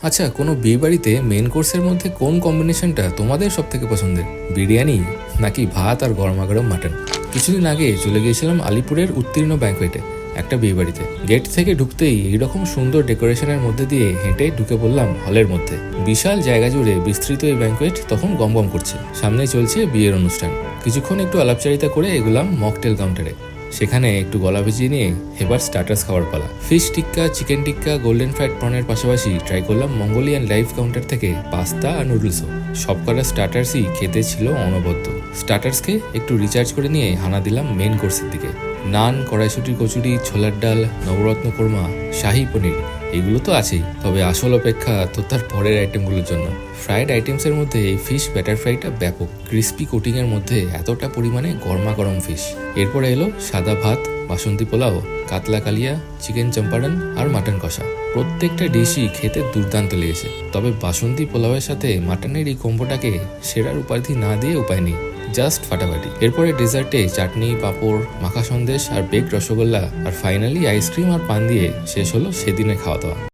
আচ্ছা, কোনো বিয়ে বাড়িতে মেন কোর্সের মধ্যে কোন কম্বিনেশনটা তোমাদের সব থেকে পছন্দের? বিরিয়ানি নাকি ভাত আর গরমা গরম মাটন? কিছুদিন আগে চলে গিয়েছিলাম আলিপুরের উত্তীর্ণ ব্যাঙ্কোয়েটে, একটা বিয়ে বাড়িতে। গেট থেকে ঢুকতেই এইরকম সুন্দর ডেকোরেশনের মধ্যে দিয়ে হেঁটে ঢুকে পড়লাম হলের মধ্যে। বিশাল জায়গা জুড়ে বিস্তৃত এই ব্যাঙ্কোয়েট তখন গমগম করছে। সামনে চলছে বিয়ের অনুষ্ঠান। কিছুক্ষণ একটু আলাপচারিতা করে এগুলাম মকটেল কাউন্টারে। সেখানে একটু গলা ভিজিয়ে নিয়ে এবার স্টার্টার্স খাওয়ার পালা। ফিশ টিক্কা, চিকেন টিক্কা, গোল্ডেন ফ্রাইড প্রনের পাশাপাশি ট্রাই করলাম মঙ্গোলিয়ান লাইভ কাউন্টার থেকে পাস্তা আর নুডলসও। সবকটা স্টার্টার্সই খেতে ছিল অনবদ্য। স্টার্টার্সকে একটু রিচার্জ করে নিয়ে হানা দিলাম মেন কোর্সের দিকে। নান, কড়াইশুটির কচুরি, ছোলার ডাল, নবরত্ন কোরমা, শাহি পনির, এগুলো তো আছেই। তবে আসল অপেক্ষা তো তার পরের আইটেমগুলোর জন্য। ফ্রাইড আইটেমসের মধ্যে এই ফিশ ব্যাটার ফ্রাইটা ব্যাপক। ক্রিস্পি কোটিংয়ের মধ্যে এতটা পরিমাণে গরমা গরম ফিশ। এরপরে এলো সাদা ভাত, বাসন্তী পোলাও, কাতলা কালিয়া, চিকেন চম্পারন আর মাটন কষা। প্রত্যেকটা ডিশই খেতে দুর্দান্ত লেগেছে। তবে বাসন্তী পোলাওয়ের সাথে মাটনের এই কম্বোটাকে সেরার উপাধি না দিয়ে উপায় নেই, জাস্ট ফাটাফাটি। এরপরে ডেজার্টে চাটনি, পাঁপড়, মাখা সন্দেশ আর বেকড রসগোল্লা, আর ফাইনালি আইসক্রিম আর পান দিয়ে শেষ হলো সেদিনের খাওয়া দাওয়া।